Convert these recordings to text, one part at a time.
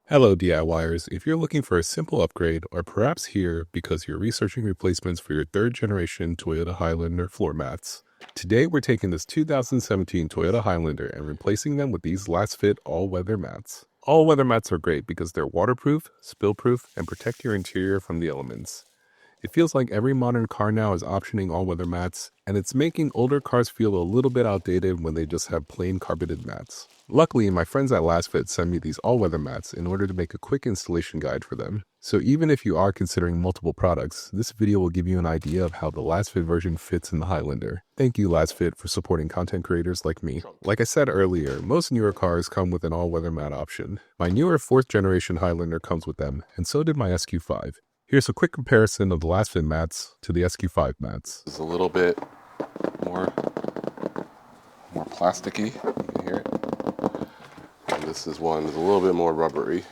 Hello DIYers, if you're looking for a simple upgrade or perhaps here because you're researching replacements for your third generation Toyota Highlander floor mats, today we're taking this 2017 Toyota Highlander and replacing them with these Lasfit all-weather mats. All-weather mats are great because they're waterproof, spill-proof, and protect your interior from the elements. It feels like every modern car now is optioning all-weather mats, and it's making older cars feel a little bit outdated when they just have plain carpeted mats. Luckily, my friends at Lasfit sent me these all-weather mats in order to make a quick installation guide for them. So even if you are considering multiple products, this video will give you an idea of how the Lasfit version fits in the Highlander. Thank you Lasfit for supporting content creators like me. Like I said earlier, most newer cars come with an all-weather mat option. My newer 4th generation Highlander comes with them, and so did my SQ5. Here's a quick comparison of the Lasfit mats to the SQ5 mats. It's a little bit more plasticky, you can hear it. And this one is a little bit more rubbery.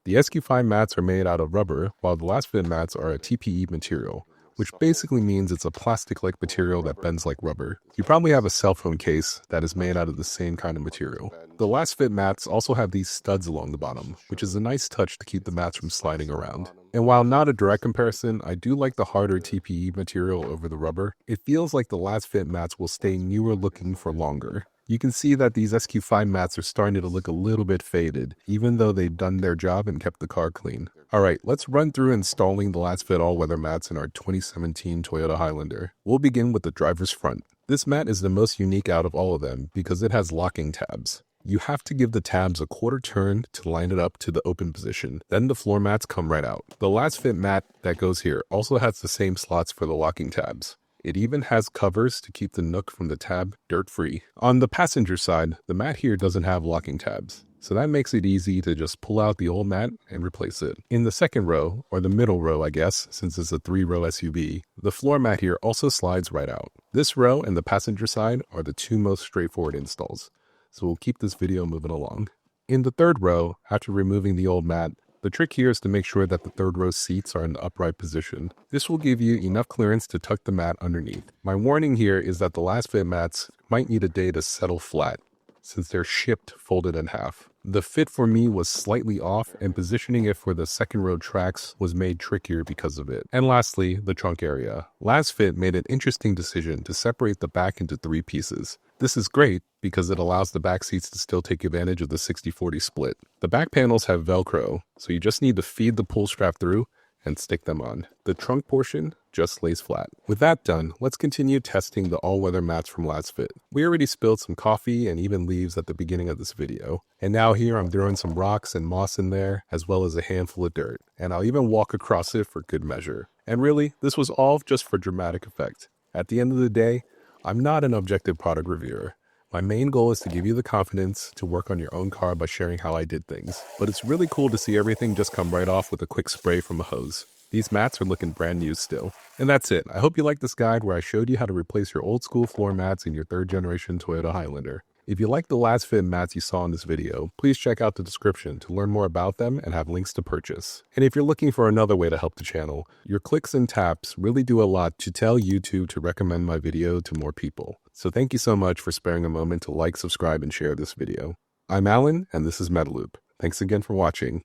The SQ5 mats are made out of rubber, while the Lasfit mats are a TPE material, which basically means it's a plastic-like material that bends like rubber. You probably have a cell phone case that is made out of the same kind of material. The Lasfit mats also have these studs along the bottom, which is a nice touch to keep the mats from sliding around. And while not a direct comparison, I do like the harder TPE material over the rubber. It feels like the Lasfit mats will stay newer looking for longer. You can see that these SQ5 mats are starting to look a little bit faded, even though they've done their job and kept the car clean. Alright, let's run through installing the Lasfit all-weather mats in our 2017 Toyota Highlander. We'll begin with the driver's front. This mat is the most unique out of all of them because it has locking tabs. You have to give the tabs a quarter turn to line it up to the open position. Then the floor mats come right out. The Lasfit mat that goes here also has the same slots for the locking tabs. It even has covers to keep the nook from the tab dirt-free. On the passenger side, the mat here doesn't have locking tabs, so that makes it easy to just pull out the old mat and replace it. In the second row, or the middle row I guess, since it's a 3-row SUV, the floor mat here also slides right out. This row and the passenger side are the two most straightforward installs, so we'll keep this video moving along. In the third row, after removing the old mat, the trick here is to make sure that the third row seats are in the upright position. This will give you enough clearance to tuck the mat underneath. My warning here is that the Lasfit mats might need a day to settle flat, since they're shipped folded in half. The fit for me was slightly off, and positioning it for the second row tracks was made trickier because of it. And lastly, the trunk area. Lasfit made an interesting decision to separate the back into 3 pieces. This is great because it allows the back seats to still take advantage of the 60-40 split. The back panels have Velcro, so you just need to feed the pull strap through and stick them on. The trunk portion just lays flat. With that done, let's continue testing the all-weather mats from Lasfit. We already spilled some coffee and even leaves at the beginning of this video. And now here I'm throwing some rocks and moss in there, as well as a handful of dirt. And I'll even walk across it for good measure. And really, this was all just for dramatic effect. At the end of the day, I'm not an objective product reviewer. My main goal is to give you the confidence to work on your own car by sharing how I did things. But it's really cool to see everything just come right off with a quick spray from a hose. These mats are looking brand new still. And that's it. I hope you liked this guide where I showed you how to replace your old school floor mats in your 3rd generation Toyota Highlander. If you like the Lasfit mats you saw in this video, please check out the description to learn more about them and have links to purchase. And if you're looking for another way to help the channel, your clicks and taps really do a lot to tell YouTube to recommend my video to more people. So thank you so much for sparing a moment to like, subscribe, and share this video. I'm Alan, and this is Metaloop. Thanks again for watching.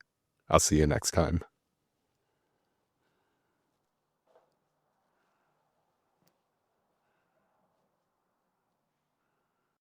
I'll see you next time.